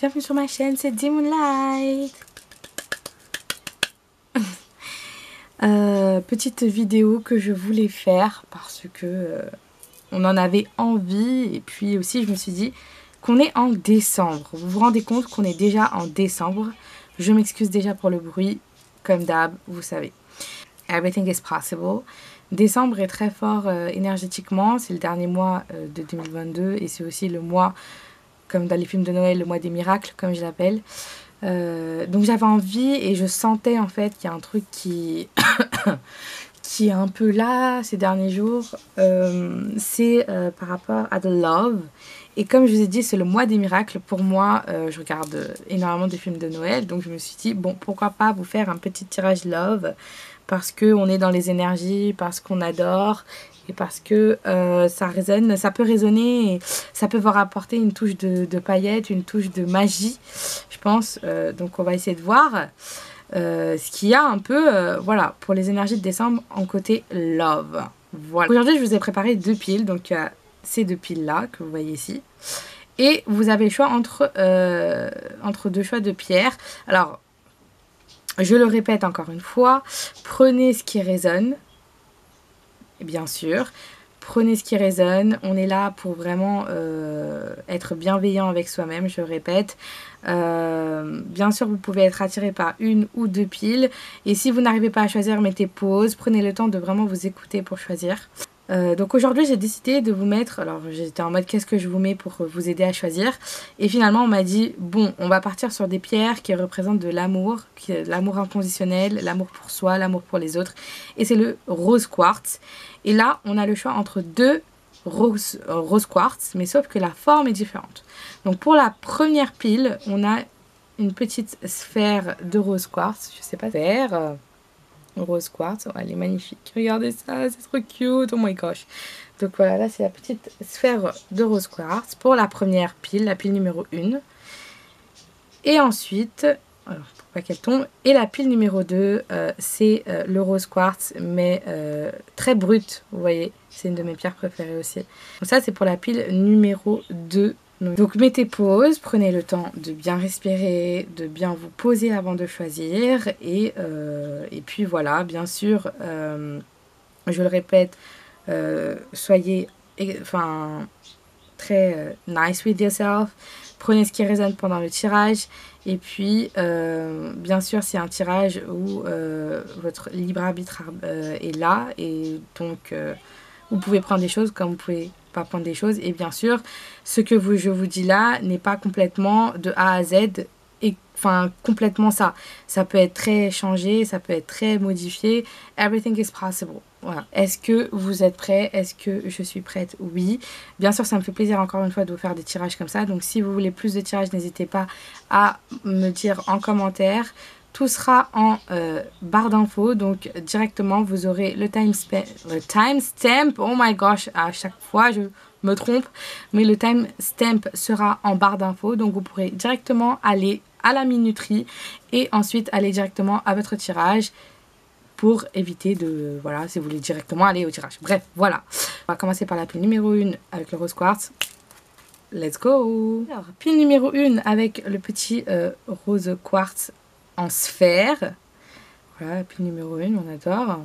bienvenue sur ma chaîne, c'est Moonlight. Petite vidéo que je voulais faire parce que on en avait envie et puis aussi je me suis dit qu'on est en décembre. Vous vous rendez compte qu'on est déjà en décembre? Je m'excuse déjà pour le bruit, comme d'hab, vous savez. Everything is possible. Décembre est très fort énergétiquement, c'est le dernier mois de 2022 et c'est aussi le mois, comme dans les films de Noël, le mois des miracles, comme je l'appelle. Donc j'avais envie et je sentais en fait qu'il y a un truc qui qui est un peu là ces derniers jours, c'est par rapport à The Love. Et comme je vous ai dit, c'est le mois des miracles. Pour moi, je regarde énormément de films de Noël, donc je me suis dit, bon, pourquoi pas vous faire un petit tirage Love, parce qu'on est dans les énergies, parce qu'on adore, et parce que ça résonne, ça peut résonner, et ça peut vous rapporter une touche de paillettes, une touche de magie, je pense. Donc on va essayer de voir ce qu'il y a un peu, voilà, pour les énergies de décembre en côté Love. Voilà. Aujourd'hui, je vous ai préparé deux piles, donc ces deux piles-là que vous voyez ici. Et vous avez le choix entre deux choix de pierres. Alors, je le répète encore une fois, prenez ce qui résonne, bien sûr. Prenez ce qui résonne. On est là pour vraiment être bienveillant avec soi-même, je répète. Bien sûr, vous pouvez être attiré par une ou deux piles. Et si vous n'arrivez pas à choisir, mettez pause. Prenez le temps de vraiment vous écouter pour choisir. Donc aujourd'hui j'ai décidé de vous mettre, alors j'étais en mode qu'est-ce que je vous mets pour vous aider à choisir, et finalement on m'a dit bon, on va partir sur des pierres qui représentent de l'amour, l'amour inconditionnel, l'amour pour soi, l'amour pour les autres, et c'est le rose quartz. Et là on a le choix entre deux rose quartz, mais sauf que la forme est différente. Donc pour la première pile on a une petite sphère de rose quartz, je sais pas faire. Rose quartz, oh, elle est magnifique, regardez ça, c'est trop cute, oh my gosh. Donc voilà, là c'est la petite sphère de rose quartz pour la première pile, la pile numéro 1. Et ensuite, alors pour pas qu'elle tombe, et la pile numéro 2, c'est le rose quartz, mais très brut, vous voyez, c'est une de mes pierres préférées aussi. Donc ça c'est pour la pile numéro 2. Donc mettez pause, prenez le temps de bien respirer, de bien vous poser avant de choisir. Et puis voilà, bien sûr, je le répète, soyez très nice with yourself. Prenez ce qui résonne pendant le tirage. Et puis, bien sûr, c'est un tirage où votre libre arbitre est là. Et donc, vous pouvez prendre des choses comme vous pouvez pas prendre des choses. Et bien sûr, ce que je vous dis là n'est pas complètement de A à Z. Et enfin, complètement ça. Ça peut être très changé, ça peut être très modifié. Everything is possible. Voilà. Est-ce que vous êtes prêts? Est-ce que je suis prête? Oui. Bien sûr, ça me fait plaisir encore une fois de vous faire des tirages comme ça. Donc, si vous voulez plus de tirages, n'hésitez pas à me dire en commentaire. Tout sera en barre d'infos, donc directement vous aurez le timestamp. Oh my gosh, à chaque fois je me trompe, mais le timestamp sera en barre d'infos, donc vous pourrez directement aller à la minuterie et ensuite aller directement à votre tirage pour éviter de, voilà, si vous voulez directement aller au tirage. Bref, voilà. On va commencer par la pile numéro 1 avec le rose quartz. Let's go! Alors, pile numéro 1 avec le petit rose quartz en sphère. Voilà, la pile numéro 1, on adore.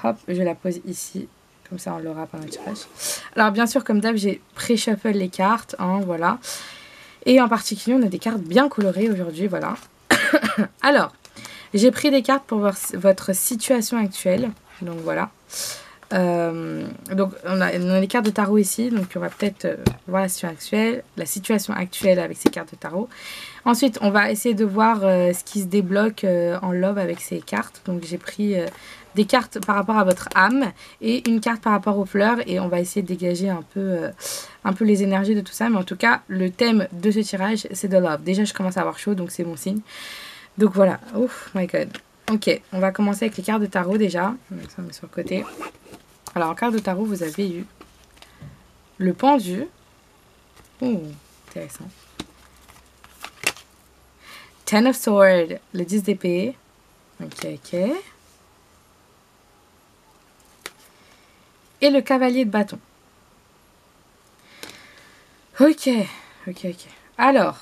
Hop, je la pose ici. Comme ça, on l'aura pendant le tirage. Alors, bien sûr, comme d'hab, j'ai pré-shuffle les cartes. Hein, voilà. Et en particulier, on a des cartes bien colorées aujourd'hui. Voilà. Alors, j'ai pris des cartes pour votre situation actuelle. Donc, voilà. Donc, on a les cartes de tarot ici. Donc, on va peut-être voir la situation actuelle avec ces cartes de tarot. Ensuite, on va essayer de voir ce qui se débloque en love avec ces cartes. Donc, j'ai pris des cartes par rapport à votre âme et une carte par rapport aux fleurs. Et on va essayer de dégager un peu les énergies de tout ça. Mais en tout cas, le thème de ce tirage, c'est de love. Déjà, je commence à avoir chaud, donc c'est bon signe. Donc, voilà. Oh my god. Ok, on va commencer avec les cartes de tarot déjà. Donc, ça, on met sur le côté. Alors, en carte de tarot, vous avez eu le pendu. Oh, intéressant. Ten of Swords, le 10 d'épée. Ok, ok. Et le cavalier de bâton. Ok, ok, ok. Alors,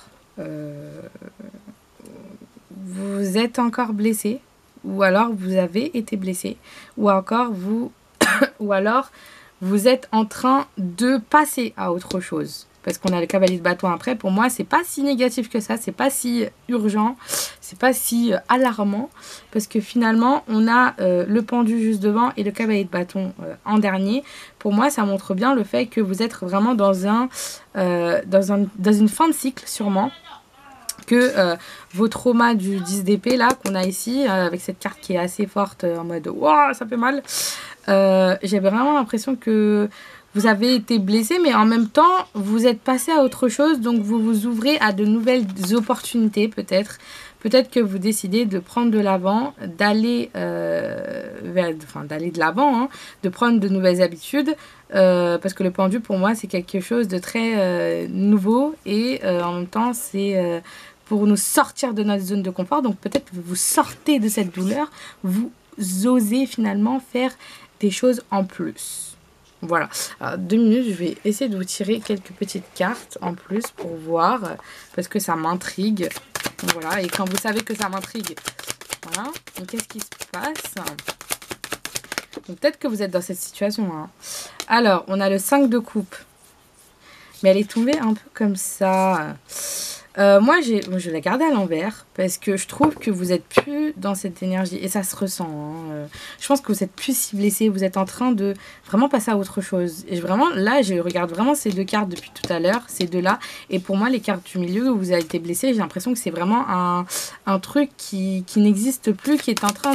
vous êtes encore blessé, ou alors vous avez été blessé, ou encore ou alors vous êtes en train de passer à autre chose. Parce qu'on a le cavalier de bâton après. Pour moi, c'est pas si négatif que ça. C'est pas si urgent. C'est pas si alarmant. Parce que finalement, on a le pendu juste devant et le cavalier de bâton en dernier. Pour moi, ça montre bien le fait que vous êtes vraiment dans une fin de cycle, sûrement. Que vos traumas du 10 d'épée, là, qu'on a ici, avec cette carte qui est assez forte, en mode « Waouh, ça fait mal !» J'ai vraiment l'impression que vous avez été blessé, mais en même temps, vous êtes passé à autre chose, donc vous vous ouvrez à de nouvelles opportunités, peut-être. Peut-être que vous décidez de prendre de l'avant, d'aller d'aller de l'avant, hein, de prendre de nouvelles habitudes, parce que le pendu, pour moi, c'est quelque chose de très nouveau, et en même temps, c'est pour nous sortir de notre zone de confort. Donc peut-être que vous sortez de cette douleur, vous osez finalement faire des choses en plus. Voilà. Alors, 2 minutes, je vais essayer de vous tirer quelques petites cartes en plus pour voir, parce que ça m'intrigue. Voilà, et quand vous savez que ça m'intrigue, voilà. Donc qu'est-ce qui se passe? Donc peut-être que vous êtes dans cette situation, hein. Alors, on a le 5 de coupe. Mais elle est tombée un peu comme ça. Moi, je vais la garder à l'envers parce que je trouve que vous êtes plus dans cette énergie et ça se ressent, hein. Je pense que vous êtes plus si blessé, vous êtes en train de vraiment passer à autre chose. Et vraiment, là, je regarde vraiment ces 2 cartes depuis tout à l'heure, ces 2-là. Et pour moi, les cartes du milieu où vous avez été blessé, j'ai l'impression que c'est vraiment un truc qui n'existe plus, qui est en train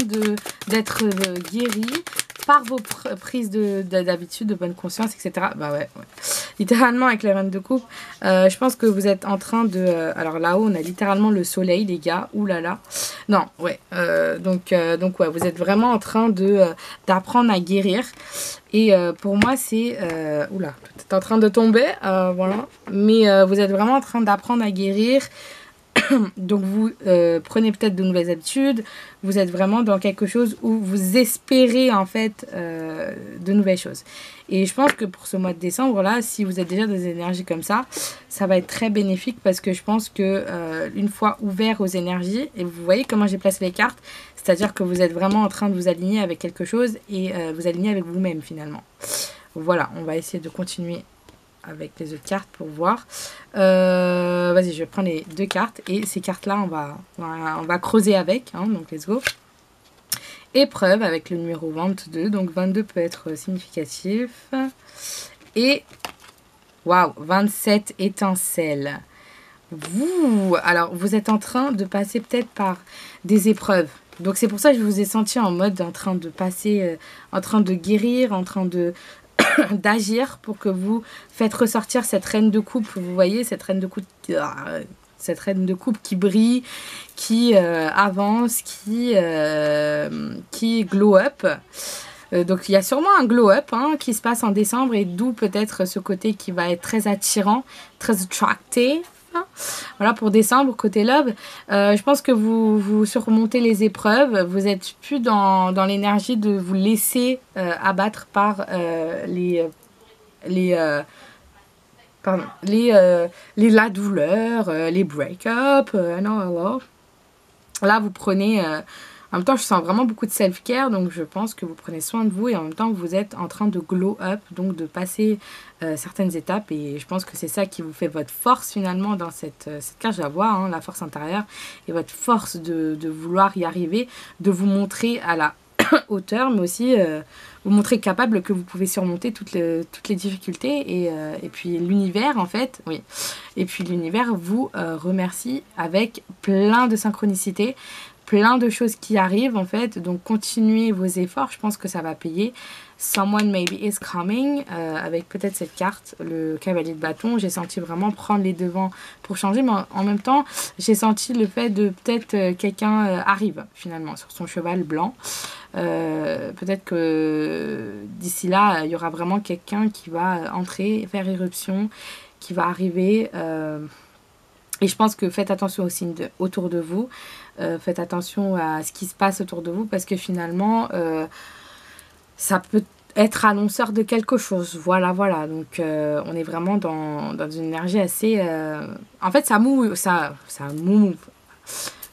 d'être guéri par vos prises d'habitude, de bonne conscience, etc. Bah ouais. Littéralement avec la reine de coupe, je pense que vous êtes en train de... alors là-haut, on a littéralement le soleil, les gars. Ouh là là. Non, ouais. Donc ouais, vous êtes vraiment en train d'apprendre à guérir. Et pour moi, c'est... oula, tout est en train de tomber. Voilà. Mais vous êtes vraiment en train d'apprendre à guérir. Donc vous prenez peut-être de nouvelles habitudes, vous êtes vraiment dans quelque chose où vous espérez en fait de nouvelles choses. Et je pense que pour ce mois de décembre là, si vous êtes déjà dans des énergies comme ça va être très bénéfique parce que je pense que une fois ouvert aux énergies, et vous voyez comment j'ai placé les cartes, c'est-à-dire que vous êtes vraiment en train de vous aligner avec quelque chose et vous aligner avec vous-même finalement. Voilà, on va essayer de continuer avec les autres cartes pour voir. Vas-y, je vais prendre les 2 cartes et ces cartes-là, on va creuser avec. Hein, donc, let's go. Épreuve avec le numéro 22. Donc, 22 peut être significatif. Et, waouh, 27 étincelles. Alors, vous êtes en train de passer peut-être par des épreuves. Donc, c'est pour ça que je vous ai senti en mode en train de passer, en train de guérir, en train d'agir pour que vous faites ressortir cette reine de coupe. Vous voyez, cette reine de coupe qui brille, qui avance, qui glow up. Donc il y a sûrement un glow up hein, qui se passe en décembre et d'où peut-être ce côté qui va être très attirant, très attractif. Voilà pour décembre, côté love. Je pense que vous surmontez les épreuves. Vous n'êtes plus dans l'énergie de vous laisser abattre par la douleur, les break-up. Non, là, vous prenez... en même temps, je sens vraiment beaucoup de self-care, donc je pense que vous prenez soin de vous et en même temps, vous êtes en train de glow up, donc de passer certaines étapes. Et je pense que c'est ça qui vous fait votre force finalement dans cette carte, je la vois, hein, la force intérieure et votre force de vouloir y arriver, de vous montrer à la hauteur, mais aussi vous montrer capable que vous pouvez surmonter toutes les difficultés. Et puis l'univers, en fait, oui. Et puis l'univers vous remercie avec plein de synchronicités. Plein de choses qui arrivent en fait, donc continuez vos efforts, je pense que ça va payer. Someone maybe is coming, avec peut-être cette carte, le cavalier de bâton, j'ai senti vraiment prendre les devants pour changer, mais en même temps, j'ai senti le fait de peut-être quelqu'un arrive finalement sur son cheval blanc. Peut-être que d'ici là, il y aura vraiment quelqu'un qui va entrer, faire éruption, qui va arriver. Et je pense que faites attention aux signes autour de vous. Faites attention à ce qui se passe autour de vous parce que finalement, ça peut être annonceur de quelque chose. Voilà, voilà. Donc, on est vraiment dans une énergie assez... En fait, ça move, ça move.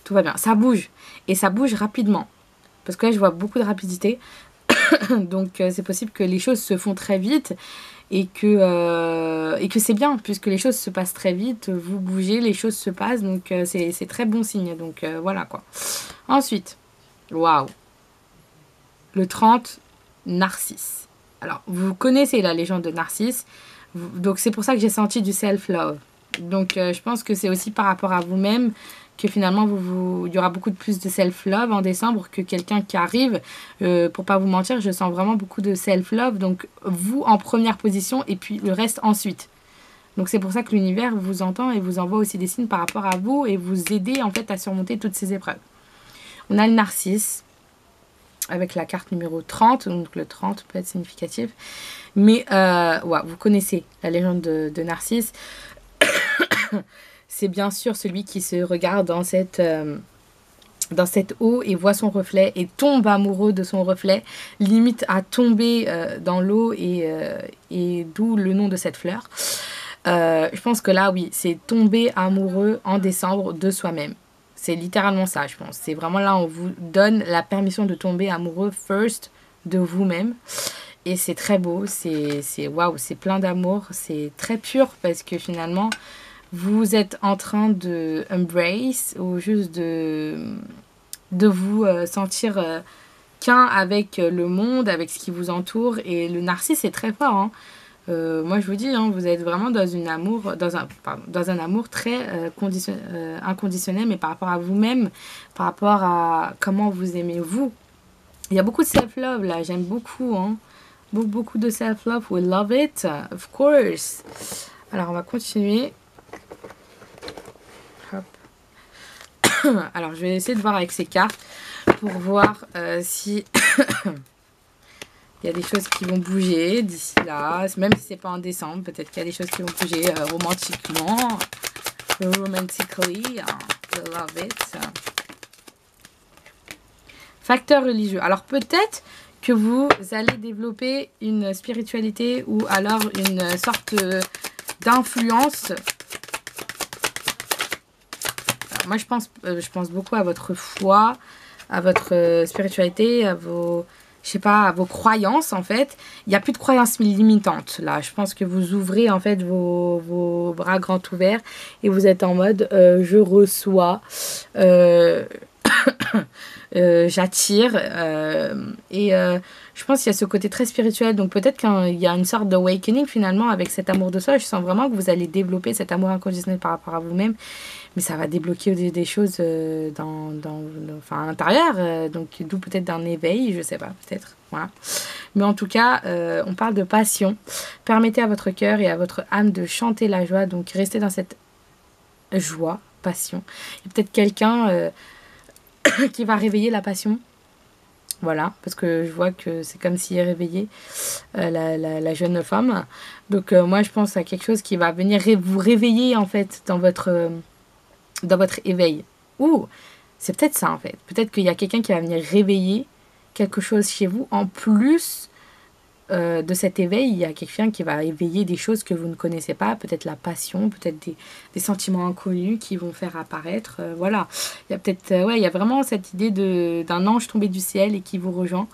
Tout va bien. Ça bouge. Et ça bouge rapidement. Parce que là, je vois beaucoup de rapidité. Donc, c'est possible que les choses se font très vite. Et que c'est bien. Puisque les choses se passent très vite. Vous bougez, les choses se passent. Donc, c'est très bon signe. Donc, voilà quoi. Ensuite, waouh. Le 30, Narcisse. Alors, vous connaissez la légende de Narcisse. Donc, c'est pour ça que j'ai senti du self-love. Donc, je pense que c'est aussi par rapport à vous-même que finalement, il y aura beaucoup de plus de self-love en décembre que quelqu'un qui arrive. Pour pas vous mentir, je sens vraiment beaucoup de self-love. Donc, vous en première position et puis le reste ensuite. Donc, c'est pour ça que l'univers vous entend et vous envoie aussi des signes par rapport à vous et vous aider en fait à surmonter toutes ces épreuves. On a le Narcisse avec la carte numéro 30, donc le 30 peut être significatif. Mais ouais, vous connaissez la légende de Narcisse. C'est bien sûr celui qui se regarde dans cette eau et voit son reflet et tombe amoureux de son reflet, limite à tomber dans l'eau et d'où le nom de cette fleur. Je pense que là, oui, c'est tomber amoureux en décembre de soi-même. C'est littéralement ça, je pense. C'est vraiment là, on vous donne la permission de tomber amoureux first de vous-même. Et c'est très beau, c'est waouh, c'est plein d'amour, c'est très pur parce que finalement, vous êtes en train de embrace ou juste de vous sentir qu'un avec le monde, avec ce qui vous entoure. Et le narcisse est très fort, hein. Moi je vous dis, hein, vous êtes vraiment dans un amour très inconditionnel, mais par rapport à vous-même, par rapport à comment vous aimez vous. Il y a beaucoup de self-love là, j'aime beaucoup, hein. Beaucoup de self-love, we love it, of course. Alors on va continuer. Hop. Alors je vais essayer de voir avec ces cartes pour voir si... Il y a des choses qui vont bouger d'ici là, même si c'est pas en décembre, peut-être qu'il y a des choses qui vont bouger romantiquement, romantically, I love it. Facteur religieux. Alors peut-être que vous allez développer une spiritualité ou alors une sorte d'influence. Moi je pense beaucoup à votre foi, à votre spiritualité, à vos... je sais pas, à vos croyances en fait. Il n'y a plus de croyances limitantes là. Je pense que vous ouvrez en fait vos bras grands ouverts et vous êtes en mode je reçois, j'attire et je pense qu'il y a ce côté très spirituel. Donc peut-être qu'il y a une sorte d'awakening finalement avec cet amour de soi. Je sens vraiment que vous allez développer cet amour inconditionnel par rapport à vous-même. Mais ça va débloquer des choses enfin, à l'intérieur, donc d'où peut-être d'un éveil, je sais pas, peut-être. Voilà. Mais en tout cas, on parle de passion. Permettez à votre cœur et à votre âme de chanter la joie, donc restez dans cette joie, passion. Il y a peut-être quelqu'un qui va réveiller la passion. Voilà, parce que je vois que c'est comme s'il réveillait la jeune femme. Donc moi, je pense à quelque chose qui va venir vous réveiller en fait dans votre éveil. Ou c'est peut-être ça en fait. Peut-être qu'il y a quelqu'un qui va venir réveiller quelque chose chez vous. En plus de cet éveil, il y a quelqu'un qui va éveiller des choses que vous ne connaissez pas. Peut-être la passion, peut-être des sentiments inconnus qui vont faire apparaître. Voilà. Il y a peut-être, il y a vraiment cette idée d'un ange tombé du ciel et qui vous rejoint.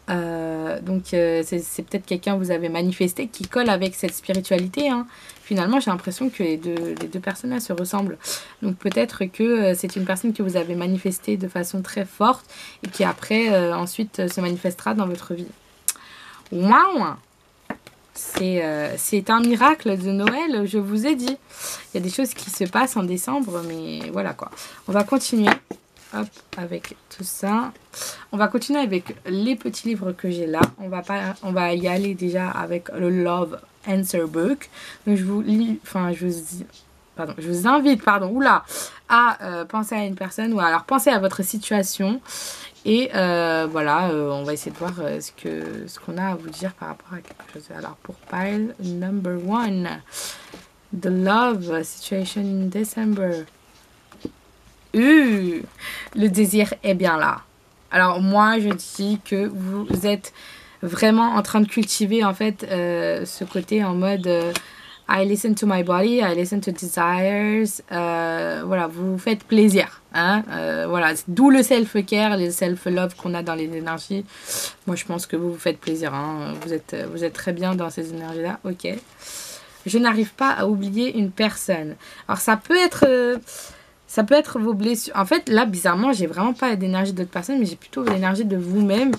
Donc c'est peut-être quelqu'un que vous avez manifesté qui colle avec cette spiritualité, hein. Finalement j'ai l'impression que les deux personnes là se ressemblent, donc peut-être que c'est une personne que vous avez manifestée de façon très forte et qui après ensuite se manifestera dans votre vie. Waouh, c'est un miracle de Noël, je vous ai dit. Il y a des choses qui se passent en décembre, mais voilà quoi. On va continuer. Hop, avec tout ça. On va continuer avec les petits livres que j'ai là. On va y aller déjà avec le Love Answer Book. Donc je vous invite, à penser à une personne ou alors penser à votre situation. Et voilà, on va essayer de voir ce qu'on a à vous dire par rapport à quelque chose. Alors pour pile number 1, the love situation in December. Le désir est bien là. Alors moi je dis que vous êtes vraiment en train de cultiver en fait ce côté en mode I listen to my body, I listen to desires. Voilà, vous vous faites plaisir. Hein, voilà, d'où le self-care, le self-love qu'on a dans les énergies. Moi, je pense que vous vous faites plaisir. Hein. Vous êtes très bien dans ces énergies-là. Ok. Je n'arrive pas à oublier une personne. Alors, ça peut être vos blessures. En fait, là, bizarrement, j'ai vraiment pas d'énergie d'autres personnes, mais j'ai plutôt l'énergie de vous-même.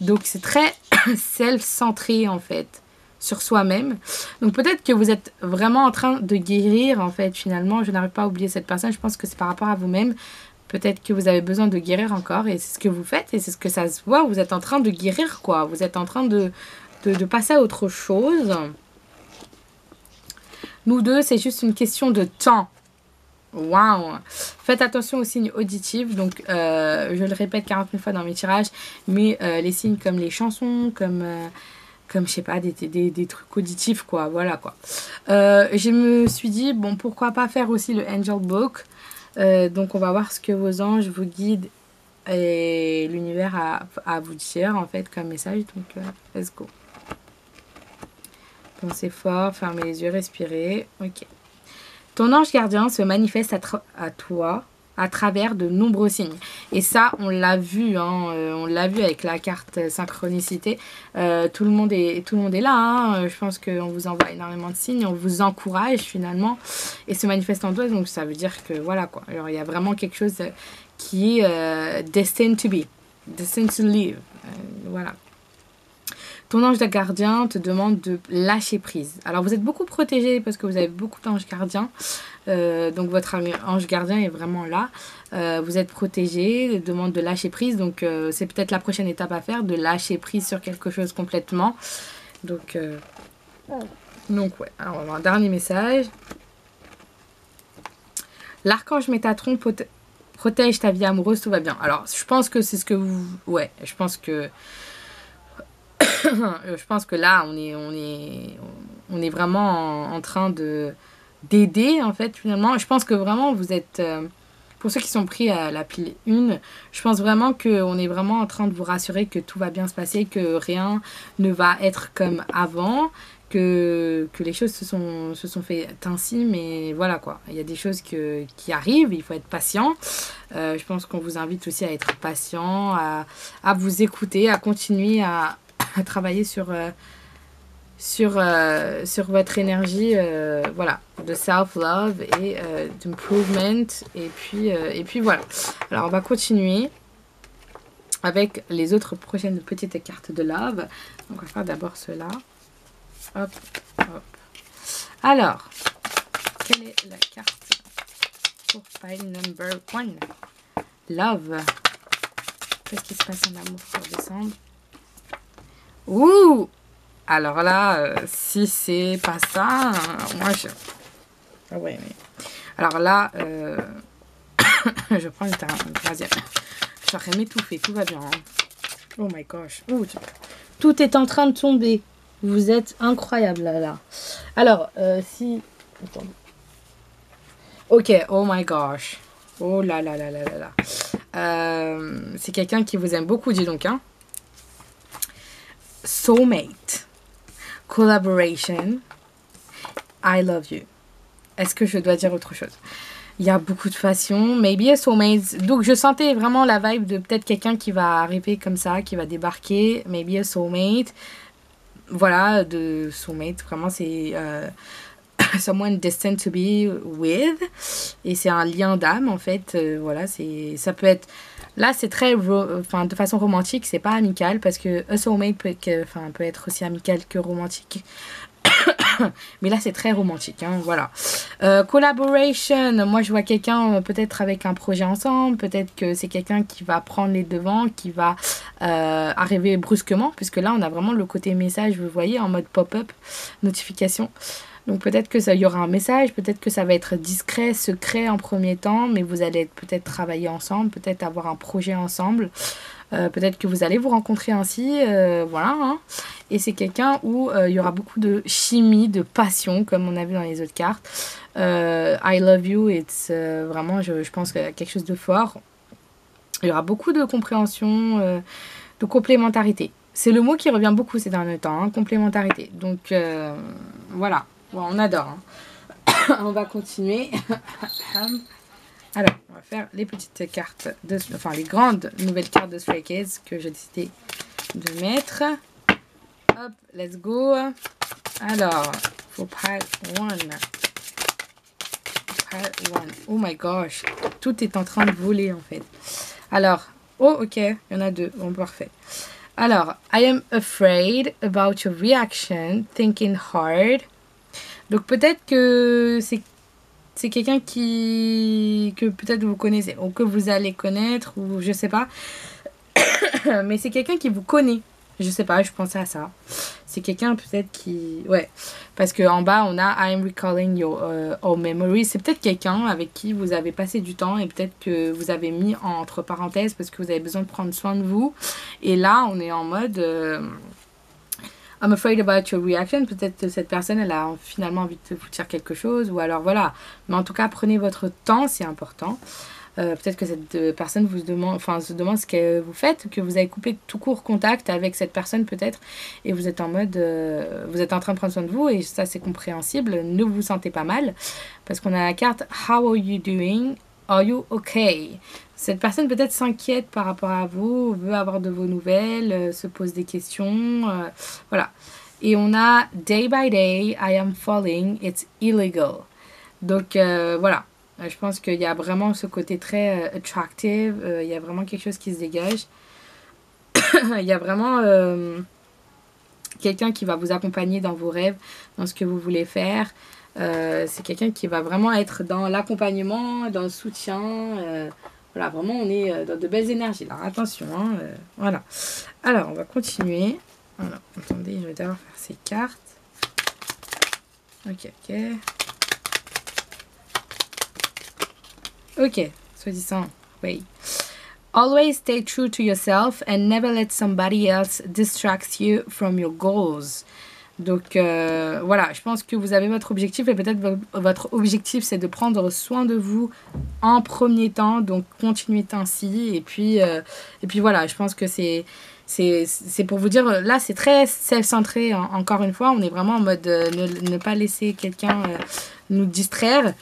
Donc, c'est très self-centré, en fait, sur soi-même. Donc, peut-être que vous êtes vraiment en train de guérir, en fait, finalement. Je n'arrive pas à oublier cette personne. Je pense que c'est par rapport à vous-même. Peut-être que vous avez besoin de guérir encore, et c'est ce que vous faites, et c'est ce que ça se voit. Vous êtes en train de guérir, quoi. Vous êtes en train de passer à autre chose. Nous deux, c'est juste une question de temps. Waouh! Faites attention aux signes auditifs. Donc, je le répète 40 000 fois dans mes tirages, mais les signes comme les chansons, comme je sais pas, des trucs auditifs, quoi. Voilà, quoi. Je me suis dit, bon, pourquoi pas faire aussi le Angel Book. Donc, on va voir ce que vos anges, vous guident et l'univers a à vous dire, en fait, comme message. Donc, let's go. Pensez fort, fermez les yeux, respirez. Ok. Ton ange gardien se manifeste à toi à travers de nombreux signes. Et ça, on l'a vu, hein, on l'a vu avec la carte synchronicité. Tout le monde est là. Hein. Je pense qu'on vous envoie énormément de signes, on vous encourage finalement et se manifeste en toi. Donc ça veut dire que voilà quoi. Alors il y a vraiment quelque chose qui est destined to be, destined to live. Voilà. Ton ange gardien te demande de lâcher prise. Alors, vous êtes beaucoup protégé parce que vous avez beaucoup d'anges gardiens. Donc, votre ange gardien est vraiment là. Vous êtes protégé, il demande de lâcher prise. Donc, c'est peut-être la prochaine étape à faire, de lâcher prise sur quelque chose complètement. Donc ouais. Alors, on va avoir un dernier message. L'archange Métatron protège ta vie amoureuse, tout va bien. Alors, je pense que c'est ce que vous... Ouais, je pense que là, on est vraiment en train d'aider, en fait, finalement. Je pense que vraiment, vous êtes... pour ceux qui sont pris à la pile 1, je pense vraiment qu'on est vraiment en train de vous rassurer que tout va bien se passer, que rien ne va être comme avant, que les choses se sont faites ainsi, mais voilà, quoi. Il y a des choses qui arrivent, il faut être patient. Je pense qu'on vous invite aussi à être patient, à vous écouter, à continuer à travailler sur votre énergie voilà, de self-love et d'improvement et puis voilà. Alors on va continuer avec les autres prochaines petites cartes de love. Donc on va faire d'abord cela. Hop, hop. Alors, quelle est la carte pour file number 1? Love. Qu'est-ce qui se passe en amour pour décembre? Ouh! Alors là, si c'est pas ça, moi je... Ah ouais, mais... Alors là, je prends une troisième. J'aurais m'étouffer, tout va bien. Hein. Oh my gosh. Ouh, tout est en train de tomber. Vous êtes incroyable là. Alors, si... Attends. Ok, oh my gosh. Oh là là là là là là. C'est quelqu'un qui vous aime beaucoup, dis donc, hein. Soulmate, collaboration, I love you. Est-ce que je dois dire autre chose? Il y a beaucoup de façons, maybe a soulmate. Donc je sentais vraiment la vibe de peut-être quelqu'un qui va arriver comme ça, qui va débarquer, maybe a soulmate. Voilà, de soulmate, vraiment c'est someone destined to be with. Et c'est un lien d'âme en fait, voilà, ça peut être... Là, c'est très, de façon romantique, c'est pas amical parce que a soulmate peut être aussi amical que romantique. Mais là, c'est très romantique, hein, voilà. Collaboration, moi, je vois quelqu'un peut-être avec un projet ensemble, peut-être que c'est quelqu'un qui va prendre les devants, qui va arriver brusquement, puisque là, on a vraiment le côté message, vous voyez, en mode pop-up, notification. Donc peut-être que ça y aura un message, peut-être que ça va être discret, secret en premier temps, mais vous allez peut-être travailler ensemble, peut-être avoir un projet ensemble, peut-être que vous allez vous rencontrer ainsi, voilà. Hein. Et c'est quelqu'un où il y aura beaucoup de chimie, de passion, comme on a vu dans les autres cartes. I love you, it's vraiment, je pense qu'il y a quelque chose de fort. Il y aura beaucoup de compréhension, de complémentarité. C'est le mot qui revient beaucoup ces derniers temps, hein, complémentarité. Donc voilà, bon, on adore. Hein. On va continuer. Alors, on va faire les petites cartes, enfin les grandes nouvelles cartes de Stray Kids que j'ai décidé de mettre. Hop, let's go. Alors, faut pile one. Oh my gosh, tout est en train de voler en fait. Alors, oh ok, il y en a deux, bon parfait. Alors, I am afraid about your reaction, thinking hard. Donc peut-être que c'est quelqu'un que peut-être vous connaissez, ou que vous allez connaître, ou je sais pas. Mais c'est quelqu'un qui vous connaît. Je sais pas, je pensais à ça. C'est quelqu'un peut-être qui... Ouais, parce qu'en bas, on a I am recalling your memories. C'est peut-être quelqu'un avec qui vous avez passé du temps et peut-être que vous avez mis entre parenthèses parce que vous avez besoin de prendre soin de vous. Et là, on est en mode... I'm afraid about your reaction. Peut-être que cette personne, elle a finalement envie de vous dire quelque chose. Ou alors, voilà. Mais en tout cas, prenez votre temps, c'est important. Peut-être que cette personne se demande ce que vous faites, que vous avez coupé tout court contact avec cette personne peut-être, et vous êtes en mode, vous êtes en train de prendre soin de vous, et ça c'est compréhensible, ne vous sentez pas mal, parce qu'on a la carte How are you doing? Are you okay? Cette personne peut-être s'inquiète par rapport à vous, veut avoir de vos nouvelles, se pose des questions, voilà. Et on a Day by day, I am falling, it's illegal. Donc voilà. Je pense qu'il y a vraiment ce côté très attractive. Il y a vraiment quelque chose qui se dégage. Il y a vraiment quelqu'un qui va vous accompagner dans vos rêves, dans ce que vous voulez faire. C'est quelqu'un qui va vraiment être dans l'accompagnement, dans le soutien. Voilà, vraiment, on est dans de belles énergies. Là, attention. Hein, voilà. Alors, on va continuer. Voilà. Attendez, je vais d'abord faire ces cartes. Ok. Ok, soi-disant, oui. Always stay true to yourself and never let somebody else distract you from your goals. Donc voilà, je pense que vous avez votre objectif et peut-être votre objectif c'est de prendre soin de vous en premier temps. Donc continuez ainsi et puis voilà, je pense que c'est pour vous dire, là c'est très self-centré, hein. Encore une fois, on est vraiment en mode ne pas laisser quelqu'un nous distraire.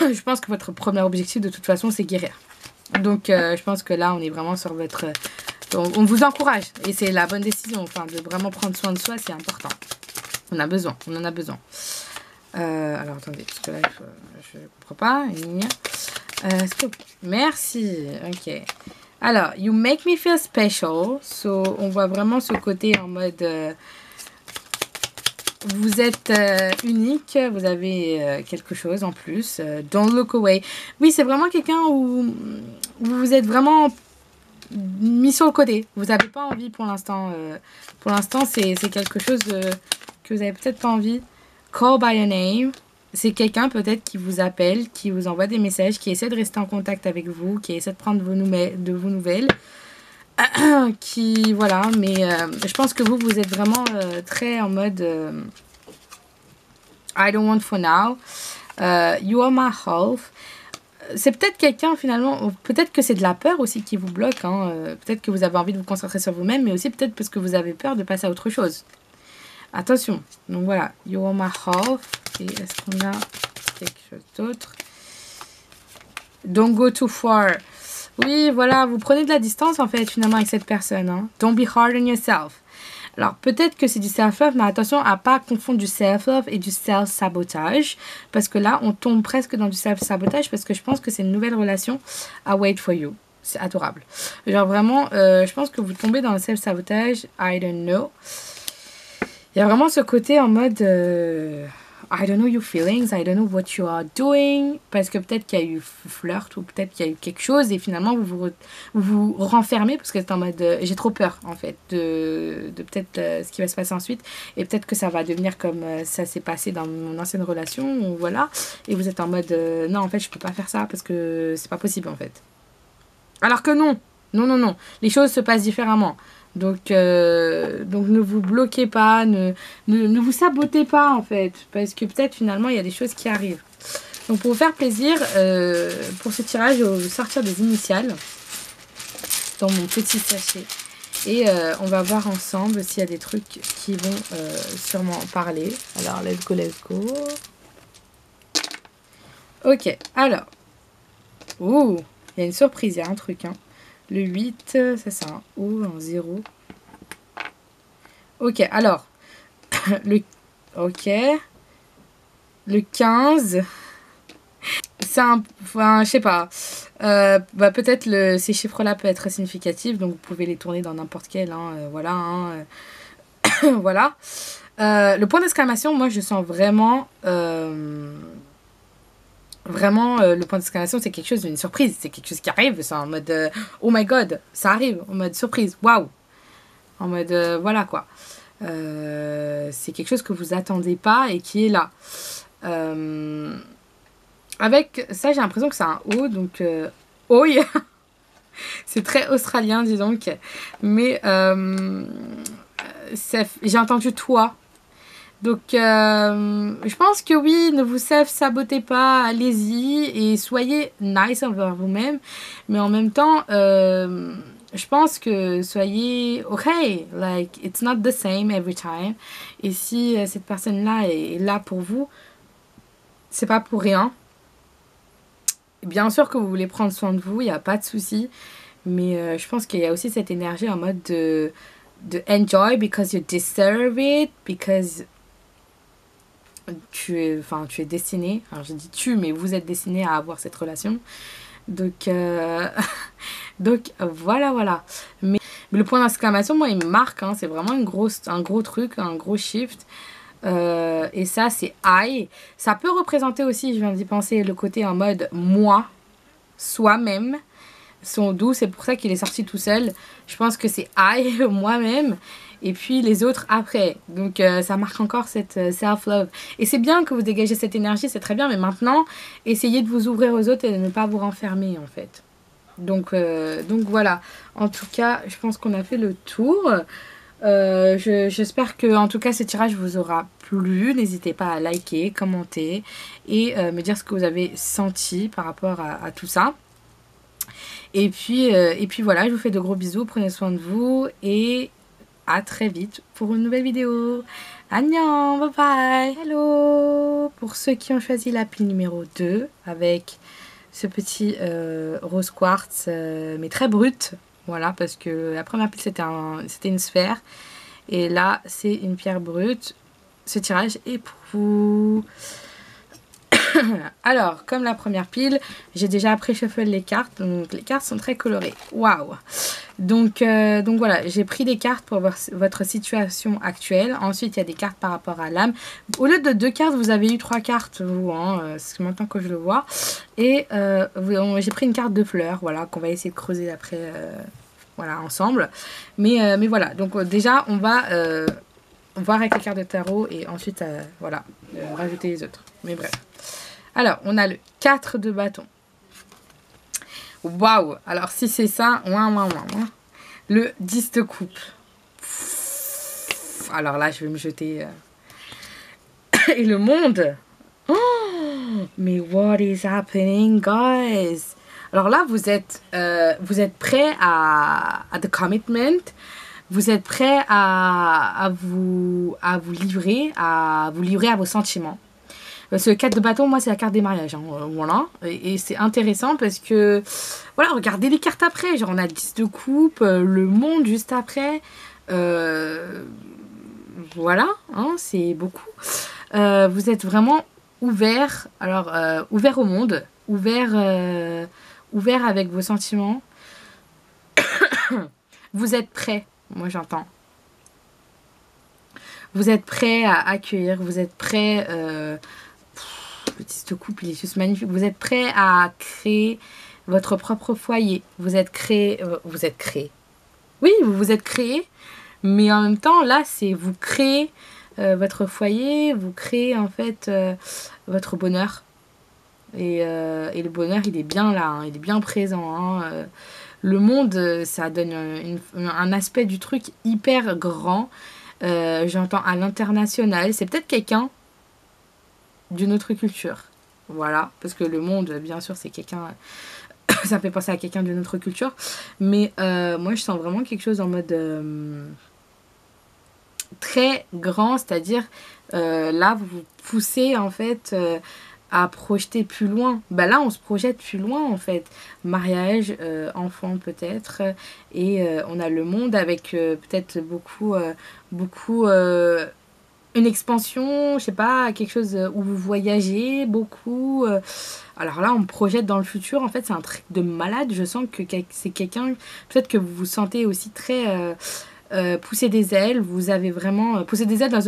Je pense que votre premier objectif, de toute façon, c'est guérir. Donc, je pense que là, on est vraiment sur votre... On vous encourage. Et c'est la bonne décision. Enfin, de vraiment prendre soin de soi, c'est important. On en a besoin. Alors, attendez. Parce que là, je ne comprends pas. Merci. Ok. Alors, you make me feel special. So, on voit vraiment ce côté en mode... vous êtes unique, vous avez quelque chose en plus. Don't look away. Oui, c'est vraiment quelqu'un où vous êtes vraiment mis sur le côté. Vous n'avez pas envie pour l'instant. Pour l'instant, c'est quelque chose que vous n'avez peut-être pas envie. Call by your name. C'est quelqu'un peut-être qui vous appelle, qui vous envoie des messages, qui essaie de rester en contact avec vous, qui essaie de prendre vos nouvelles. Qui voilà, mais je pense que vous êtes vraiment très en mode I don't want for now, you are my half. C'est peut-être quelqu'un finalement, peut-être que c'est de la peur aussi qui vous bloque, hein. Peut-être que vous avez envie de vous concentrer sur vous-même, mais aussi peut-être parce que vous avez peur de passer à autre chose. Attention, donc voilà, you are my half. Et est-ce qu'on a quelque chose d'autre? Don't go too far. Oui, voilà, vous prenez de la distance en fait finalement avec cette personne. Hein. Don't be hard on yourself. Alors peut-être que c'est du self-love, mais attention à pas confondre du self-love et du self-sabotage. Parce que là, on tombe presque dans du self-sabotage parce que je pense que c'est une nouvelle relation à wait for you. C'est adorable. Genre vraiment, je pense que vous tombez dans le self-sabotage. I don't know. Il y a vraiment ce côté en mode... I don't know your feelings, I don't know what you are doing. Parce que peut-être qu'il y a eu flirt ou peut-être qu'il y a eu quelque chose et finalement vous vous renfermez parce que c'est en mode j'ai trop peur en fait de peut-être ce qui va se passer ensuite et peut-être que ça va devenir comme ça s'est passé dans mon ancienne relation ou voilà et vous êtes en mode non en fait je peux pas faire ça parce que c'est pas possible en fait. Alors que non, les choses se passent différemment. Donc ne vous bloquez pas, ne vous sabotez pas en fait, parce que peut-être finalement il y a des choses qui arrivent. Donc pour vous faire plaisir, pour ce tirage, je vais sortir des initiales dans mon petit sachet. Et on va voir ensemble s'il y a des trucs qui vont sûrement parler. Alors, let's go, let's go. Ok, alors. Ouh, il y a une surprise, il y a un truc. Hein. Le 8, ça c'est un O, un 0. Ok, alors. Ok. Le 15. C'est un... Enfin, je sais pas. Peut-être ces chiffres-là peuvent être très significatifs. Donc, vous pouvez les tourner dans n'importe quel. Hein, voilà. Hein, voilà. Le point d'exclamation, moi, je sens vraiment... le point d'exclamation, c'est quelque chose d'une surprise. C'est quelque chose qui arrive. C'est en mode oh my god, ça arrive. En mode surprise. Waouh. En mode voilà quoi. C'est quelque chose que vous attendez pas et qui est là. Avec ça, j'ai l'impression que c'est un O. Donc, oi. C'est très australien, dis donc. Mais j'ai entendu toi. Donc, je pense que oui, ne vous sabotez pas, allez-y et soyez nice envers vous-même. Mais en même temps, je pense que soyez ok, like, it's not the same every time. Et si cette personne-là est là pour vous, c'est pas pour rien. Bien sûr que vous voulez prendre soin de vous, il n'y a pas de souci. Mais je pense qu'il y a aussi cette énergie en mode de enjoy because you deserve it, because... tu es destiné, alors je dis tu, mais vous êtes destiné à avoir cette relation. Donc, donc voilà. Mais le point d'exclamation, moi, il me marque. Hein, c'est vraiment un gros truc, un gros shift. Et ça, c'est I. Ça peut représenter aussi, je viens d'y penser, le côté en mode moi, soi-même. Son doux, c'est pour ça qu'il est sorti tout seul. Je pense que c'est I, moi-même. Et puis les autres après. Donc ça marque encore cette self-love. Et c'est bien que vous dégagez cette énergie, c'est très bien. Mais maintenant, essayez de vous ouvrir aux autres et de ne pas vous renfermer en fait. Donc voilà. En tout cas, je pense qu'on a fait le tour. J'espère que en tout cas ce tirage vous aura plu. N'hésitez pas à liker, commenter et me dire ce que vous avez senti par rapport à tout ça. Et puis voilà, je vous fais de gros bisous. Prenez soin de vous et... à très vite pour une nouvelle vidéo. Annyeong, bye bye. Hello. Pour ceux qui ont choisi la pile numéro 2 avec ce petit rose quartz mais très brut. Voilà, parce que la première pile c'était une sphère et là c'est une pierre brute. Ce tirage est pour vous. Alors, comme la première pile, j'ai déjà pré-shuffle les cartes. Donc, les cartes sont très colorées. Waouh! Donc voilà, j'ai pris des cartes pour voir votre situation actuelle. Ensuite, il y a des cartes par rapport à l'âme. Au lieu de 2 cartes, vous avez eu 3 cartes, vous. Hein, c'est maintenant que je le vois. Et j'ai pris une carte de fleurs, voilà, qu'on va essayer de creuser après, voilà, ensemble. Mais voilà, donc déjà, on va voir avec les cartes de tarot et ensuite, voilà, rajouter les autres. Mais bref. Alors, on a le 4 de bâton. Waouh! Alors, si c'est ça, le 10 de coupe. Alors là, je vais me jeter. Et le monde! Oh, mais what is happening, guys? Alors là, vous êtes prêts à the commitment. Vous êtes prêts à vous livrer à vos sentiments. Ce 4 de bâton, moi, c'est la carte des mariages. Hein, voilà. Et c'est intéressant parce que, voilà, regardez les cartes après. Genre, on a 10 de coupe, le monde juste après. Voilà, hein, c'est beaucoup. Vous êtes vraiment ouvert. Alors, ouvert au monde. Ouvert avec vos sentiments. Vous êtes prêts. Moi, j'entends. Vous êtes prêts à accueillir. Vous êtes prêts... le 10 de coupe, il est juste magnifique. Vous êtes prêt à créer votre propre foyer. Vous êtes créé. Oui, vous vous êtes créé. Mais en même temps, là, c'est vous créez votre foyer. Vous créez en fait votre bonheur. Et le bonheur, il est bien là. Hein, il est bien présent. Hein, le monde, ça donne un aspect du truc hyper grand. J'entends à l'international. C'est peut-être quelqu'un d'une autre culture. Voilà, parce que le monde, bien sûr, c'est quelqu'un Ça me fait penser à quelqu'un d'une autre culture. Mais moi, je sens vraiment quelque chose en mode très grand. C'est-à-dire, là, vous vous poussez, en fait, à projeter plus loin. Bah là, on se projette plus loin, en fait. Mariage, enfant, peut-être. Et on a le monde avec peut-être beaucoup une expansion, je sais pas, quelque chose où vous voyagez beaucoup. Alors là, on me projette dans le futur. En fait, c'est un truc de malade. Je sens que c'est quelqu'un... Peut-être que vous vous sentez aussi très... pousser des ailes. Vous avez vraiment... pousser des ailes dans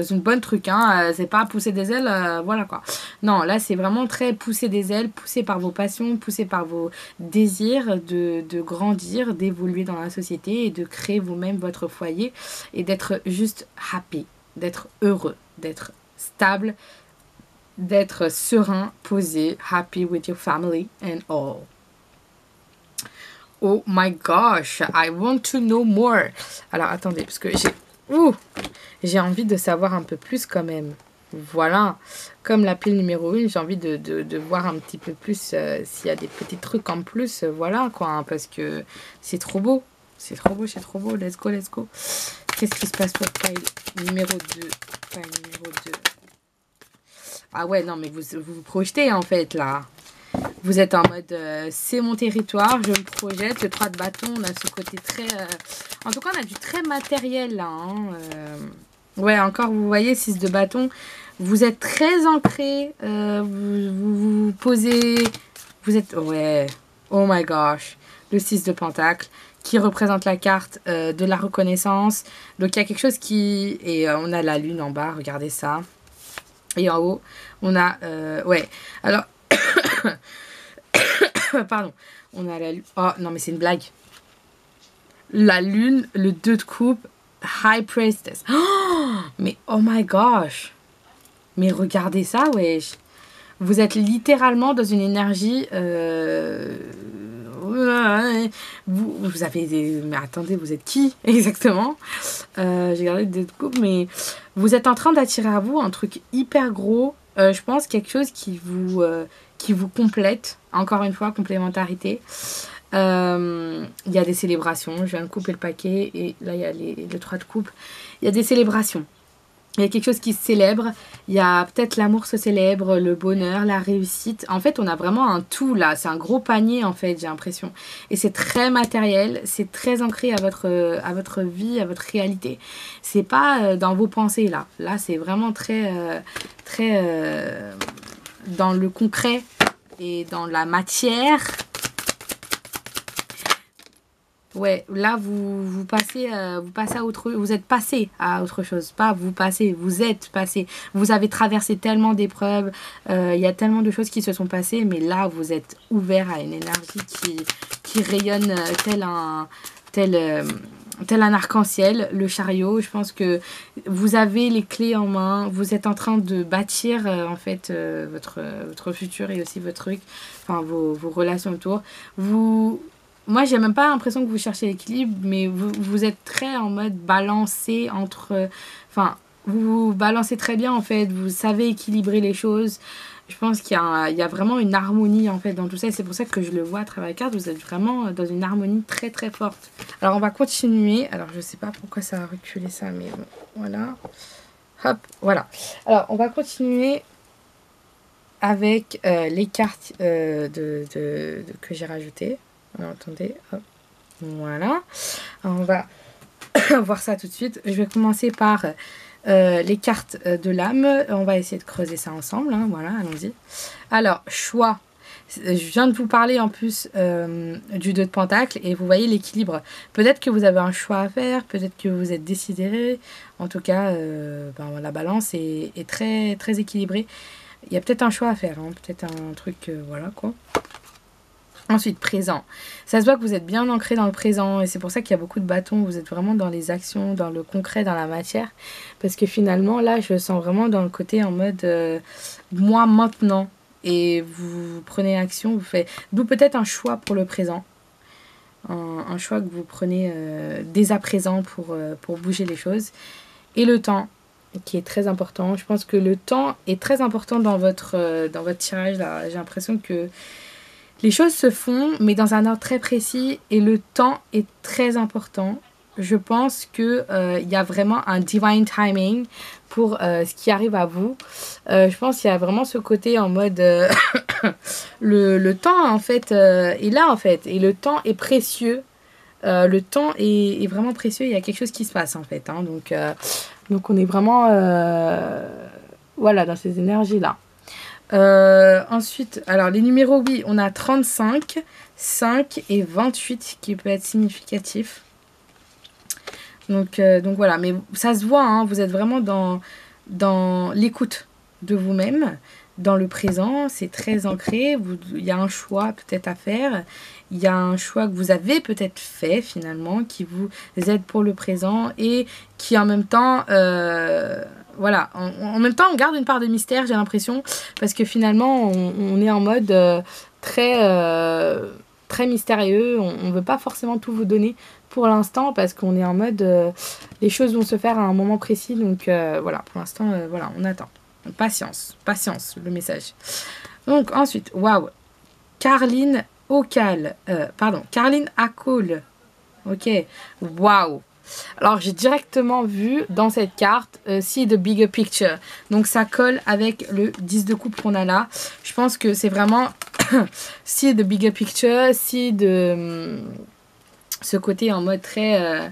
une bonne truc. Hein. C'est pas pousser des ailes, voilà quoi. Non, là, c'est vraiment très pousser des ailes, poussé par vos passions, poussé par vos désirs de grandir, d'évoluer dans la société et de créer vous-même votre foyer et d'être juste happy, d'être heureux, d'être stable, d'être serein, posé, happy with your family and all. Oh my gosh, I want to know more. Alors attendez, parce que j'ai envie de savoir un peu plus quand même. Voilà, comme la pile numéro 1, j'ai envie de voir un petit peu plus s'il y a des petits trucs en plus. Voilà quoi, hein, parce que c'est trop beau. C'est trop beau, c'est trop beau. Let's go, let's go. Qu'est-ce qui se passe pour pile numéro 2? Pile numéro 2. Ah ouais, non, mais vous vous projetez en fait là. Vous êtes en mode c'est mon territoire, je me projette. Le 3 de bâton, on a ce côté très... En tout cas, on a du très matériel là. Hein, Ouais, encore, vous voyez, 6 de bâton. Vous êtes très ancré. Vous posez... Vous êtes... Ouais. Oh my gosh. Le 6 de pentacle qui représente la carte de la reconnaissance. Donc, il y a quelque chose qui... Et on a la lune en bas, regardez ça. Et en haut, on a... ouais. Alors... Pardon. On a la lune... Oh, non, mais c'est une blague. La lune, le 2 de coupe, High Priestess. Oh, mais oh my gosh. Mais regardez ça, wesh. Vous êtes littéralement dans une énergie... Vous avez des... Mais attendez, vous êtes qui exactement? J'ai gardé des coupes, mais vous êtes en train d'attirer à vous un truc hyper gros. Je pense quelque chose qui vous complète. Encore une fois, complémentarité. Il y a des célébrations. Je viens de couper le paquet et là, il y a les 3 de coupe. Il y a des célébrations. Il y a quelque chose qui se célèbre. Il y a peut-être l'amour se célèbre, le bonheur, la réussite. En fait, on a vraiment un tout là. C'est un gros panier en fait, j'ai l'impression. Et c'est très matériel. C'est très ancré à votre vie, à votre réalité. C'est pas dans vos pensées là. Là, c'est vraiment très dans le concret et dans la matière. Ouais, là vous passez à autre, vous êtes passé à autre chose, pas vous passez, vous êtes passé. Vous avez traversé tellement d'épreuves, il y a tellement de choses qui se sont passées, mais là vous êtes ouvert à une énergie qui rayonne tel un arc-en-ciel, le chariot. Je pense que vous avez les clés en main, vous êtes en train de bâtir en fait votre futur et aussi votre truc, enfin vos relations autour. Moi, j'ai même pas l'impression que vous cherchez l'équilibre, mais vous êtes très en mode balancé entre... Enfin, vous balancez très bien, en fait. Vous savez équilibrer les choses. Je pense qu'il y a vraiment une harmonie, en fait, dans tout ça. Et c'est pour ça que je le vois à travers la carte. Vous êtes vraiment dans une harmonie très, très forte. Alors, on va continuer. Alors, je sais pas pourquoi ça a reculé ça, mais bon, voilà. Hop, voilà. Alors, on va continuer avec les cartes que j'ai rajoutées. Alors, attendez, hop, voilà. Alors, on va voir ça tout de suite. Je vais commencer par les cartes de l'âme. On va essayer de creuser ça ensemble. Hein, voilà, allons-y. Alors, choix. Je viens de vous parler en plus du 2 de pentacle et vous voyez l'équilibre. Peut-être que vous avez un choix à faire, peut-être que vous êtes décidé. En tout cas, la balance est très, très équilibrée. Il y a peut-être un choix à faire, hein, peut-être un truc, voilà quoi. Ensuite, présent. Ça se voit que vous êtes bien ancré dans le présent et c'est pour ça qu'il y a beaucoup de bâtons. Vous êtes vraiment dans les actions, dans le concret, dans la matière. Parce que finalement, là, je sens vraiment dans le côté en mode moi maintenant. Et vous prenez action, vous faites... D'où peut-être un choix pour le présent. Un choix que vous prenez dès à présent pour bouger les choses. Et le temps, qui est très important. Je pense que le temps est très important dans votre tirage là. J'ai l'impression que Les choses se font, mais dans un ordre très précis et le temps est très important. Je pense qu'il y a vraiment un divine timing pour ce qui arrive à vous. Je pense qu'il y a vraiment ce côté en mode... le temps, en fait, est là, en fait. Et le temps est précieux. Le temps est vraiment précieux. Il y a quelque chose qui se passe, en fait. Hein. Donc, on est vraiment... voilà, dans ces énergies-là. Ensuite, alors les numéros, oui, on a 35, 5 et 28 qui peut être significatif. Donc voilà, mais ça se voit, hein, vous êtes vraiment dans l'écoute de vous-même, dans le présent, c'est très ancré, il y a un choix peut-être à faire, il y a un choix que vous avez peut-être fait finalement, qui vous aide pour le présent et qui en même temps... voilà, en même temps on garde une part de mystère, j'ai l'impression, parce que finalement on est en mode très mystérieux, on ne veut pas forcément tout vous donner pour l'instant, parce qu'on est en mode les choses vont se faire à un moment précis, donc voilà, pour l'instant, voilà, on attend. Patience, le message. Donc ensuite, waouh, Carline Acol, ok, waouh. Alors, j'ai directement vu dans cette carte See the Bigger Picture. Donc, ça colle avec le 10 de coupe qu'on a là. Je pense que c'est vraiment See the Bigger Picture, See de ce côté en mode très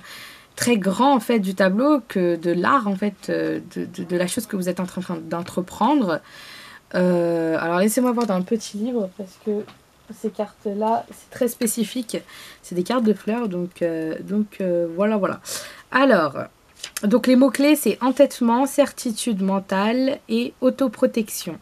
grand en fait du tableau, que de l'art en fait, de la chose que vous êtes en train d'entreprendre. Alors, laissez-moi voir dans un petit livre parce que ces cartes là c'est très spécifique, c'est des cartes de fleurs, donc voilà. Alors donc les mots clés c'est entêtement, certitude mentale et autoprotection.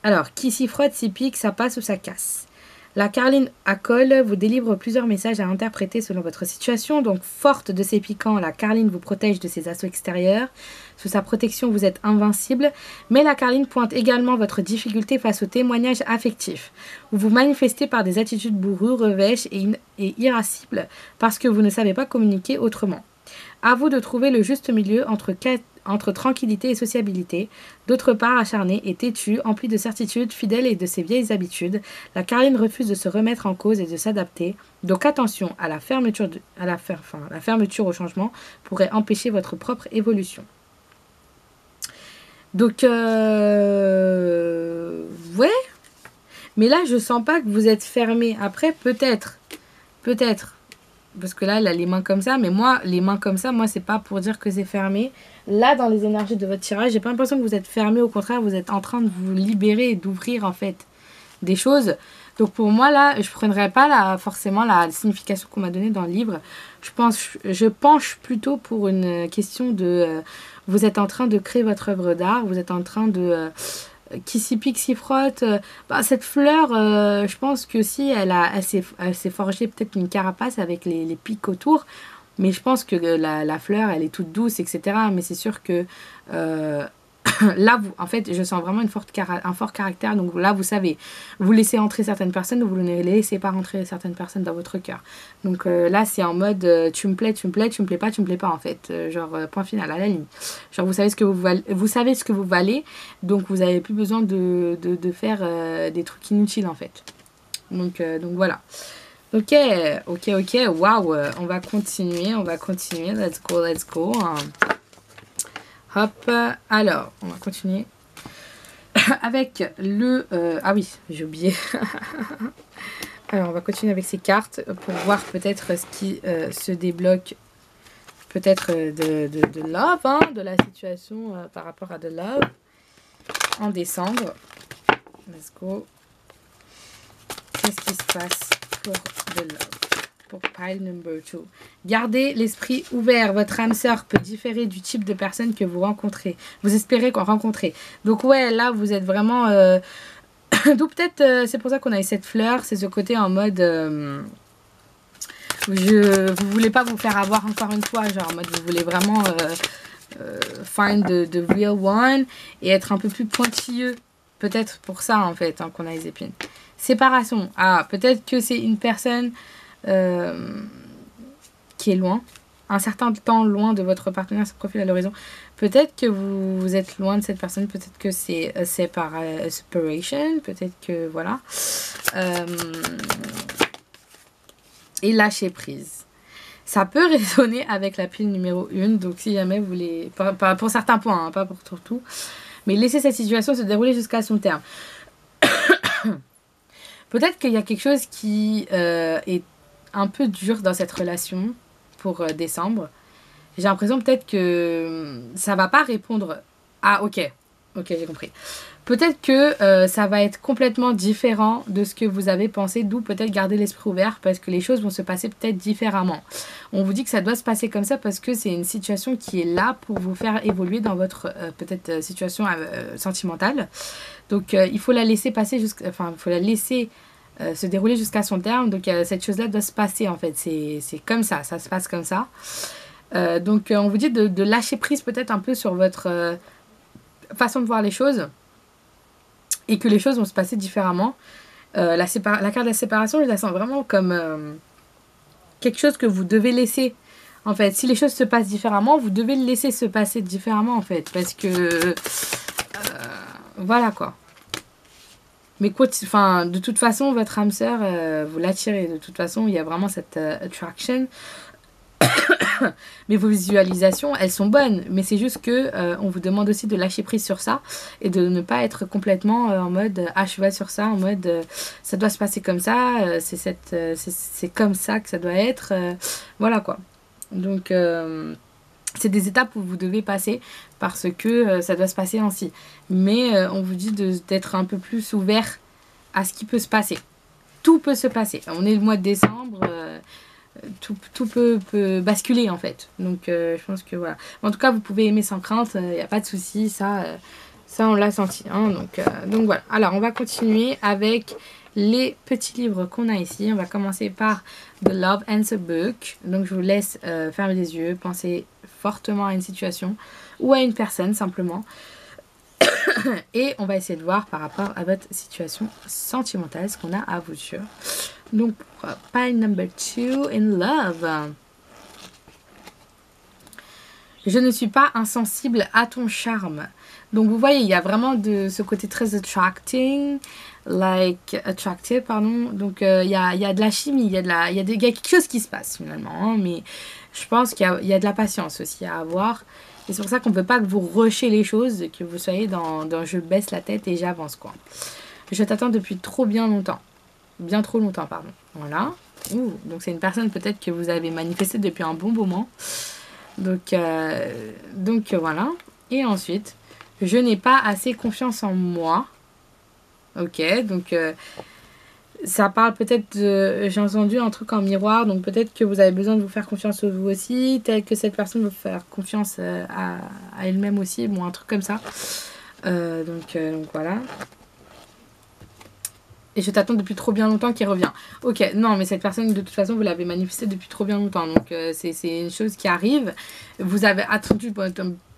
Alors qui s'y frotte, s'y pique, ça passe ou ça casse. La Carline Acol vous délivre plusieurs messages à interpréter selon votre situation. Donc, forte de ses piquants, la Carline vous protège de ses assauts extérieurs. Sous sa protection, vous êtes invincible. Mais la Carline pointe également votre difficulté face aux témoignages affectifs. Vous vous manifestez par des attitudes bourrues, revêches et irascibles parce que vous ne savez pas communiquer autrement. À vous de trouver le juste milieu entre tranquillité et sociabilité. D'autre part, acharné et têtu, empli de certitude, fidèle et de ses vieilles habitudes, la Carline refuse de se remettre en cause et de s'adapter. Donc attention, à la fermeture au changement pourrait empêcher votre propre évolution. Donc, ouais. Mais là, je sens pas que vous êtes fermé. Après, peut-être. Parce que là, elle a les mains comme ça. Mais moi, les mains comme ça, moi, c'est pas pour dire que c'est fermé. Là, dans les énergies de votre tirage, j'ai pas l'impression que vous êtes fermé. Au contraire, vous êtes en train de vous libérer et d'ouvrir, en fait, des choses. Donc, pour moi, là, je prendrais pas forcément la signification qu'on m'a donnée dans le livre. Je penche plutôt pour une question de... vous êtes en train de créer votre œuvre d'art. Vous êtes en train de... qui s'y pique, s'y frotte. Cette fleur, je pense que si elle s'est forgée peut-être une carapace avec les pics autour, mais je pense que la fleur, elle est toute douce, etc. Mais c'est sûr que là, en fait, je sens vraiment un fort caractère. Donc là, vous savez, vous laissez entrer certaines personnes, vous ne laissez pas rentrer certaines personnes dans votre cœur. Donc là, c'est en mode tu me plais, tu me plais pas en fait. Point final, à la ligne. Genre, vous savez ce que vous valez, donc vous n'avez plus besoin de faire des trucs inutiles en fait. Donc voilà. Ok, waouh, on va continuer, let's go. Hop, alors, on va continuer avec le... ah oui, j'ai oublié. Alors, on va continuer avec ces cartes pour voir peut-être ce qui se débloque, peut-être de love, hein, de la situation par rapport à de love en décembre. Let's go. Qu'est-ce qui se passe pour de love? Pour pile number 2. Gardez l'esprit ouvert. Votre âme sœur peut différer du type de personne que vous rencontrez. Vous espérez rencontrer. Donc ouais, là, vous êtes vraiment... Donc peut-être, c'est pour ça qu'on a eu cette fleur. C'est ce côté en mode... vous voulez pas vous faire avoir encore une fois. Genre en mode, vous voulez vraiment find the real one. Et être un peu plus pointilleux. Peut-être pour ça, en fait, hein, qu'on a les épines. Séparation. Ah, peut-être que c'est une personne... qui est loin, un certain temps loin de votre partenaire, ce profil à l'horizon. Peut-être que vous êtes loin de cette personne, peut-être que c'est separation, peut-être que voilà. Et lâcher prise. Ça peut résonner avec la pile numéro 1, donc si jamais vous voulez, pas pour certains points, hein, pas pour tout, mais laissez cette situation se dérouler jusqu'à son terme. Peut-être qu'il y a quelque chose qui est un peu dur dans cette relation pour décembre. J'ai l'impression peut-être que ça va pas répondre. Ah ok, j'ai compris. Peut-être que ça va être complètement différent de ce que vous avez pensé, d'où peut-être garder l'esprit ouvert parce que les choses vont se passer peut-être différemment. On vous dit que ça doit se passer comme ça parce que c'est une situation qui est là pour vous faire évoluer dans votre peut-être situation sentimentale. Donc il faut la laisser passer il faut la laisser se dérouler jusqu'à son terme. Donc cette chose-là doit se passer en fait. C'est comme ça se passe comme ça. Donc on vous dit de lâcher prise peut-être un peu sur votre façon de voir les choses. Et que les choses vont se passer différemment. La carte de la séparation, je la sens vraiment comme quelque chose que vous devez laisser. En fait, si les choses se passent différemment, vous devez le laisser se passer différemment, en fait. Parce que... voilà, quoi. Mais de toute façon, votre âme sœur, vous l'attirez. De toute façon, il y a vraiment cette attraction. Mais vos visualisations, elles sont bonnes. Mais c'est juste que on vous demande aussi de lâcher prise sur ça et de ne pas être complètement en mode à cheval sur ça, en mode ça doit se passer comme ça, c'est comme ça que ça doit être. Voilà quoi. Donc c'est des étapes où vous devez passer parce que ça doit se passer ainsi. Mais on vous dit d'être un peu plus ouvert à ce qui peut se passer. Tout peut se passer. On est le mois de décembre. Tout peut basculer en fait. Donc je pense que voilà. En tout cas, vous pouvez aimer sans crainte, il n'y a pas de souci, ça on l'a senti. Hein, donc voilà. Alors on va continuer avec les petits livres qu'on a ici. On va commencer par The Love Answer Book. Donc je vous laisse fermer les yeux, penser fortement à une situation ou à une personne simplement. Et on va essayer de voir par rapport à votre situation sentimentale ce qu'on a à vous dire. Donc, pile number 2, in love. Je ne suis pas insensible à ton charme. Donc, vous voyez, il y a vraiment de ce côté très attractive, pardon. Donc, il y a de la chimie, il y a quelque chose qui se passe finalement. Hein, mais je pense qu'il y a de la patience aussi à avoir. Et c'est pour ça qu'on ne peut pas que vous rushez les choses, que vous soyez dans je baisse la tête et j'avance, quoi. Je t'attends depuis trop bien longtemps. Bien trop longtemps, pardon. Voilà. Donc c'est une personne peut-être que vous avez manifesté depuis un bon moment. Donc voilà. Et ensuite, je n'ai pas assez confiance en moi. Ok, donc ça parle peut-être de... J'ai entendu un truc en miroir, donc peut-être que vous avez besoin de vous faire confiance vous aussi, tel que cette personne veut faire confiance à elle-même aussi, bon, un truc comme ça. Donc voilà. Et je t'attends depuis trop bien longtemps qu'il revient. Ok, non, mais cette personne, de toute façon, vous l'avez manifesté depuis trop bien longtemps. Donc, c'est une chose qui arrive. Vous avez attendu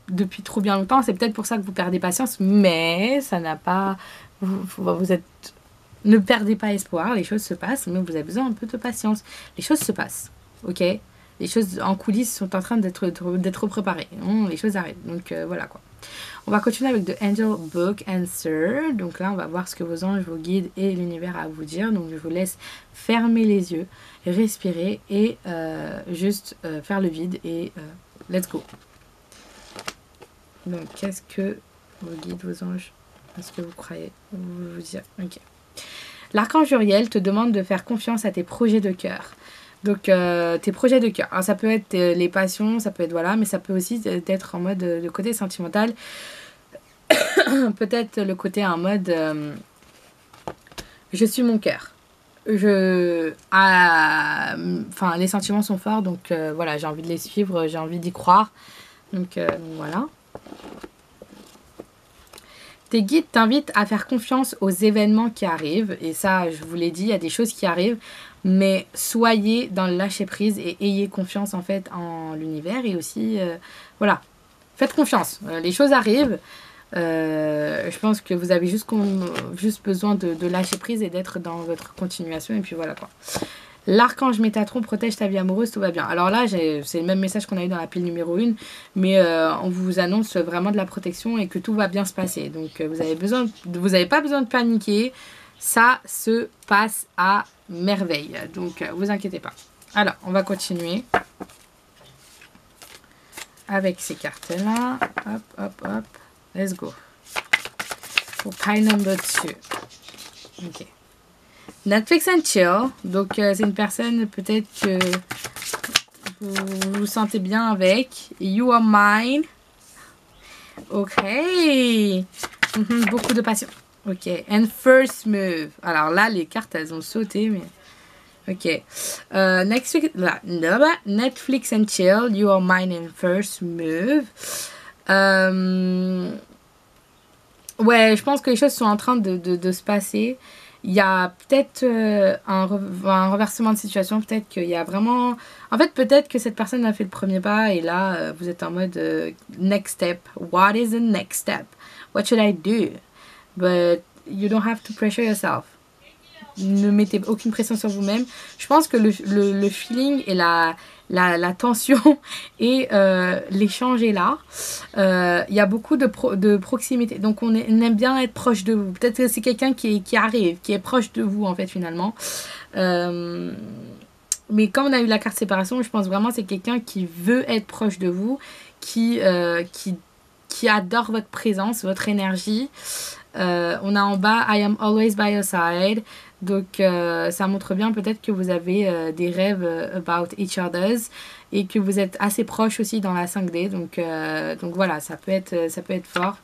depuis trop bien longtemps. C'est peut-être pour ça que vous perdez patience. Mais ça n'a pas... Vous êtes... Ne perdez pas espoir. Les choses se passent. Mais vous avez besoin un peu de patience. Les choses se passent. Ok ? Les choses en coulisses sont en train d'être préparées. Les choses arrivent. Donc, voilà quoi. On va continuer avec The Angel Book Answer. Donc là, on va voir ce que vos anges, vos guides et l'univers a à vous dire. Donc je vous laisse fermer les yeux, respirer et juste faire le vide et let's go. Donc qu'est-ce que vos guides, vos anges, est-ce que vous croyez vous dire? Ok. L'archange Uriel te demande de faire confiance à tes projets de cœur. Donc tes projets de cœur. Alors ça peut être les passions, ça peut être voilà, mais ça peut aussi être en mode le côté sentimental. Peut-être le côté en mode je suis mon cœur. Les sentiments sont forts, donc voilà, j'ai envie de les suivre, j'ai envie d'y croire. Donc voilà. Tes guides t'invitent à faire confiance aux événements qui arrivent. Et ça, je vous l'ai dit, il y a des choses qui arrivent. Mais soyez dans le lâcher-prise et ayez confiance en fait en l'univers. Et aussi, voilà, faites confiance. Les choses arrivent. Je pense que vous avez juste besoin de lâcher prise et d'être dans votre continuation. Et puis voilà quoi. L'archange Métatron protège ta vie amoureuse, tout va bien. Alors là, c'est le même message qu'on a eu dans la pile numéro 1, mais on vous annonce vraiment de la protection et que tout va bien se passer. Donc vous avez pas besoin de paniquer, ça se passe à merveille. Donc vous inquiétez pas. Alors, on va continuer avec ces cartes-là. Hop, hop, hop. Let's go. Pour pile number 2. Ok. Netflix and chill. Donc, c'est une personne peut-être que vous vous sentez bien avec. You are mine. Ok. Beaucoup de passion. Ok. And first move. Alors là, les cartes, elles ont sauté, mais... Ok. Netflix and chill. You are mine and first move. Ouais, je pense que les choses sont en train de se passer. Il y a peut-être un renversement de situation. Peut-être qu'il y a vraiment... En fait, peut-être que cette personne a fait le premier pas et là, vous êtes en mode next step. What is the next step? What should I do? But you don't have to pressure yourself. Ne mettez aucune pression sur vous-même. Je pense que le feeling et la tension et l'échange est là. Il y a beaucoup de proximité. Donc on aime bien être proche de vous. Peut-être que c'est quelqu'un qui arrive, qui est proche de vous en fait finalement. Mais comme on a eu la carte séparation, je pense vraiment que c'est quelqu'un qui veut être proche de vous, qui adore votre présence, votre énergie. On a en bas I am always by your side. Donc ça montre bien peut-être que vous avez des rêves about each others et que vous êtes assez proches aussi dans la 5D. Donc voilà, ça peut être fort.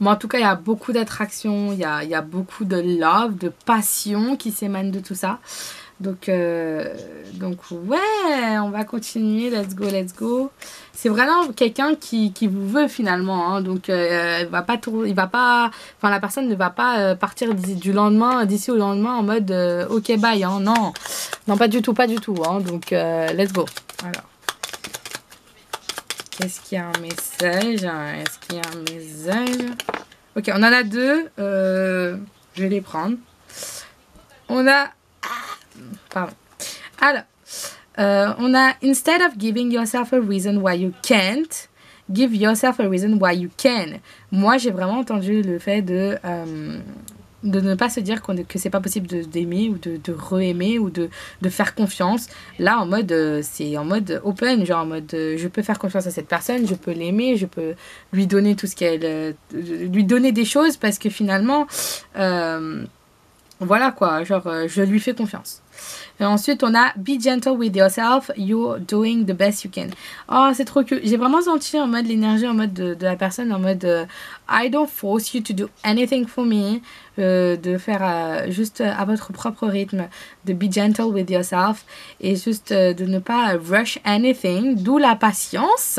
Mais en tout cas, il y a beaucoup d'attraction, il y a beaucoup de love, de passion qui s'émane de tout ça. Donc ouais, on va continuer, let's go. C'est vraiment quelqu'un qui vous veut finalement, hein. Donc la personne ne va pas partir d'ici au lendemain en mode ok bye, hein. Non, pas du tout, hein. Donc let's go. Alors, qu'est-ce qu'il y a un message? Est-ce qu'il y a un message? Ok, on en a deux, je vais les prendre. On a... Pardon. Alors, on a instead of giving yourself a reason why you can't, give yourself a reason why you can. Moi, j'ai vraiment entendu le fait de ne pas se dire que c'est pas possible d'aimer ou de re-aimer ou de faire confiance. Là, en mode, c'est en mode open, genre en mode je peux faire confiance à cette personne, je peux l'aimer, je peux lui donner tout ce qu'elle... lui donner des choses parce que finalement... voilà quoi, genre je lui fais confiance. Et ensuite on a be gentle with yourself, you're doing the best you can. Oh c'est trop cool, j'ai vraiment senti en mode l'énergie en mode de la personne en mode I don't force you to do anything for me, de faire juste à votre propre rythme, de be gentle with yourself et juste de ne pas rush anything, d'où la patience.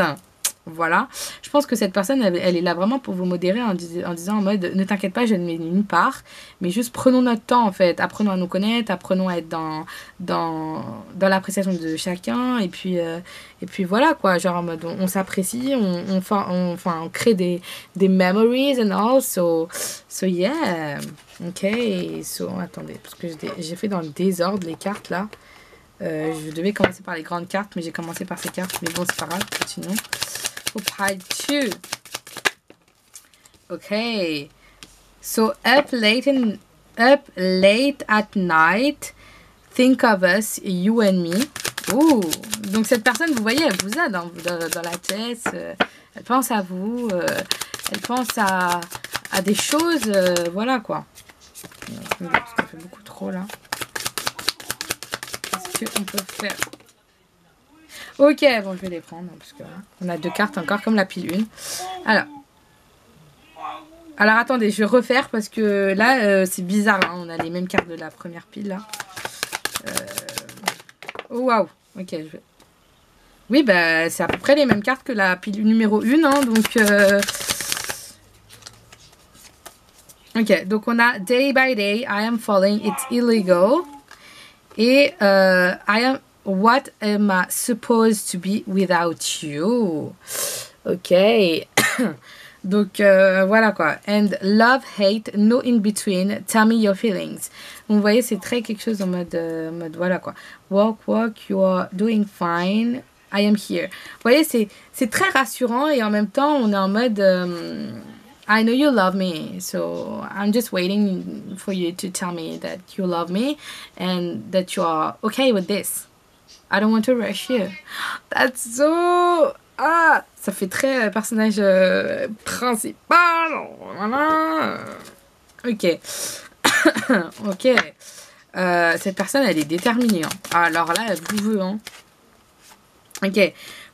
Voilà, je pense que cette personne, elle est là vraiment pour vous modérer en disant en mode ne t'inquiète pas, je ne mets nulle part, mais juste prenons notre temps en fait, apprenons à nous connaître, apprenons à être dans l'appréciation de chacun, et puis voilà quoi, genre en mode on s'apprécie, on crée des memories and all, so yeah, ok, attendez, parce que j'ai fait dans le désordre les cartes là, je devais commencer par les grandes cartes, mais j'ai commencé par ces cartes, mais bon c'est pas grave, continuons. For pile 2. Okay. So up late at night, think of us, you and me. Ouh. Donc cette personne, vous voyez, elle vous a dans la tête. Elle pense à vous. Elle pense à des choses. Voilà quoi. Parce qu'on fait beaucoup trop là. Qu'est-ce qu'on peut faire? Ok, bon, je vais les prendre, parce que on a deux cartes encore, comme la pile 1. Alors attendez, je vais refaire, parce que là, c'est bizarre, hein, on a les mêmes cartes de la première pile, là. Oh, waouh, ok, oui, bah, c'est à peu près les mêmes cartes que la pile numéro 1, hein, donc... Ok, donc on a Day by Day, I am falling, it's illegal. Et What am I supposed to be without you? Ok. Donc voilà quoi. And love, hate, no in between, tell me your feelings. Donc, vous voyez, c'est très quelque chose en mode voilà quoi. Walk, you are doing fine, I am here. Vous voyez, c'est très rassurant et en même temps, on est en mode I know you love me, so I'm just waiting for you to tell me that you love me and that you are okay with this. I don't want to rush you. That's so... Ah, ça fait très personnage principal. Voilà. Ok. Ok. Cette personne, elle est déterminée. Hein. Alors là, elle vous veut. Hein. Ok.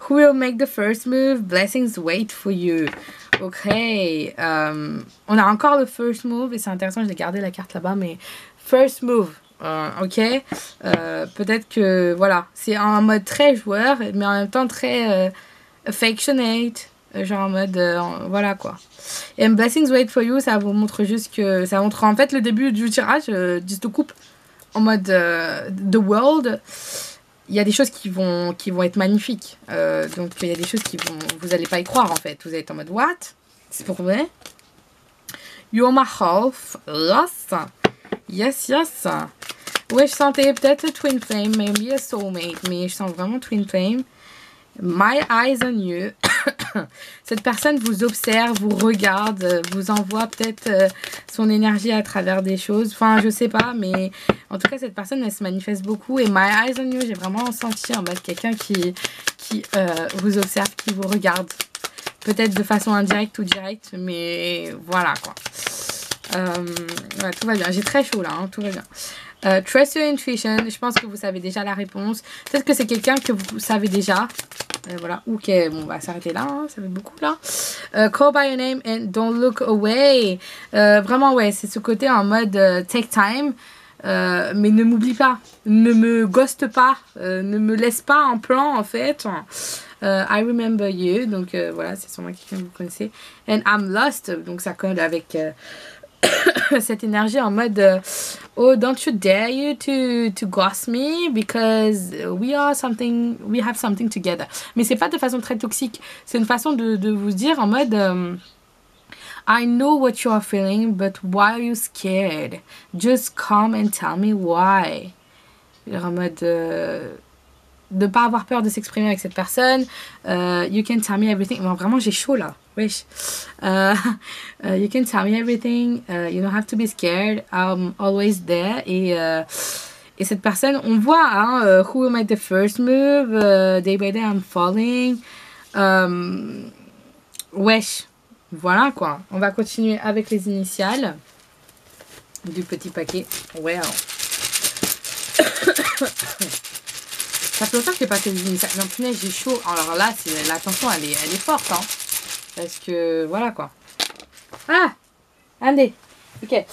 Who will make the first move? Blessings wait for you. Ok. On a encore le first move. Et c'est intéressant, je l'ai gardé la carte là-bas. Mais first move. Ok. Peut-être que, voilà. C'est en mode très joueur. Mais en même temps très affectionate. Genre en mode... voilà quoi. Et Blessings wait for you, ça vous montre juste que... Ça montre en fait le début du tirage. Juste de coupe. En mode The World. Il y a des choses qui vont être magnifiques. Donc, il y a des choses qui vont... Vous n'allez pas y croire, en fait. Vous allez être en mode, what? C'est pour vrai? You're my half. Yes. Yes. Ouais, je sentais peut-être Twin Flame, maybe a soulmate. Mais je sens vraiment Twin Flame. My eyes on you. Cette personne vous observe, vous regarde, vous envoie peut-être son énergie à travers des choses. Enfin, je sais pas, mais en tout cas, cette personne, elle se manifeste beaucoup. Et my eyes on you, j'ai vraiment senti en mode quelqu'un qui vous observe, qui vous regarde. Peut-être de façon indirecte ou directe, mais voilà quoi. Ouais, tout va bien. J'ai très chaud là, hein, tout va bien. Trust your intuition. Je pense que vous savez déjà la réponse. Peut-être que c'est quelqu'un que vous savez déjà. Voilà. Ok, bon, on va s'arrêter là. Hein, ça fait beaucoup là. Call by your name and don't look away. Vraiment, ouais, c'est ce côté en mode take time. Mais ne m'oublie pas. Ne me ghoste pas. Ne me laisse pas en plan en fait. I remember you. Donc voilà, c'est sûrement quelqu'un que vous connaissez. And I'm lost. Donc ça colle avec... cette énergie en mode oh don't you dare you to ghost me because we have something together. Mais c'est pas de façon très toxique, c'est une façon de vous dire en mode I know what you are feeling but why are you scared, just come and tell me why. En mode de pas avoir peur de s'exprimer avec cette personne. You can tell me everything. Bon, vraiment j'ai chaud là. Wesh. You can tell me everything. You don't have to be scared. I'm always there. Et cette personne, on voit hein, who will make the first move. Day by day I'm falling. Wesh. Voilà quoi. On va continuer avec les initiales du petit paquet. Wow. Ça fait longtemps que j'ai pas fait les initiales. Non, punaise, j'ai chaud. Alors là, la tension, elle est forte. Hein. Parce que, voilà quoi. Ah! Allez. Ok.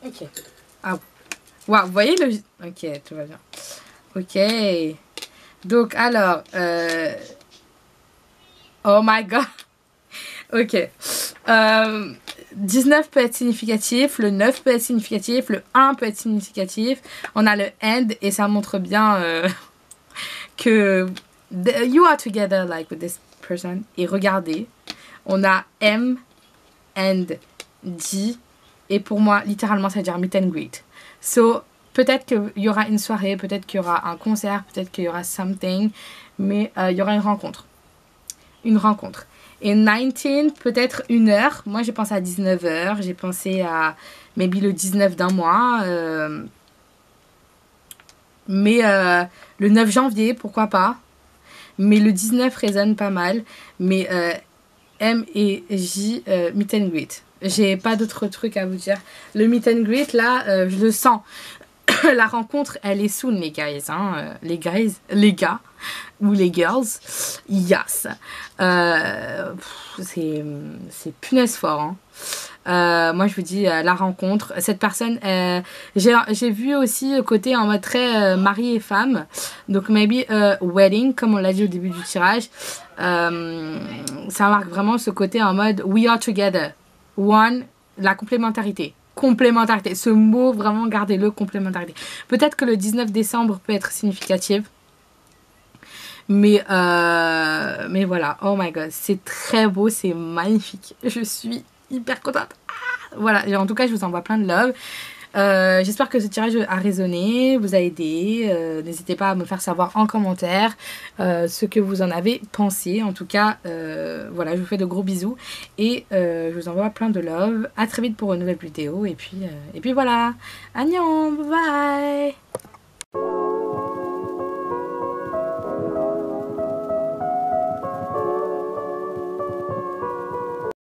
Ok. Ah. Wow, vous voyez le... Ok, tout va bien. Ok. Donc, alors... Oh my god. Ok. 19 peut être significatif, le 9 peut être significatif, le 1 peut être significatif. On a le end et ça montre bien que you are together like with this person. Et regardez, on a M and D et pour moi littéralement ça veut dire meet and greet. So peut-être qu'il y aura une soirée, peut-être qu'il y aura un concert, peut-être qu'il y aura something, mais il y aura une rencontre. Une rencontre. Et 19, peut-être 1h. Moi, j'ai pensé à 19h. J'ai pensé à maybe le 19 d'un mois. Mais le 9 janvier, pourquoi pas. Mais le 19 résonne pas mal. Mais M et J, meet and greet. J'ai pas d'autres trucs à vous dire. Le meet and greet, là, je le sens. La rencontre, elle est soon, les guys. Hein. Les gars. Ou les girls. Yes. C'est punaise fort. Hein. Moi, je vous dis, la rencontre. Cette personne, j'ai vu aussi le côté en mode très mari et femme. Donc, maybe wedding, comme on l'a dit au début du tirage. Ça marque vraiment ce côté en mode we are together. One, la complémentarité. Complémentarité. Ce mot, vraiment, gardez-le, complémentarité. Peut-être que le 19 décembre peut être significatif. Mais voilà, oh my god, c'est très beau, c'est magnifique. Je suis hyper contente. Voilà, en tout cas, je vous envoie plein de love. J'espère que ce tirage a résonné, vous a aidé. N'hésitez pas à me faire savoir en commentaire ce que vous en avez pensé. En tout cas, voilà, je vous fais de gros bisous et je vous envoie plein de love. À très vite pour une nouvelle vidéo et puis voilà. Annyeong, bye bye.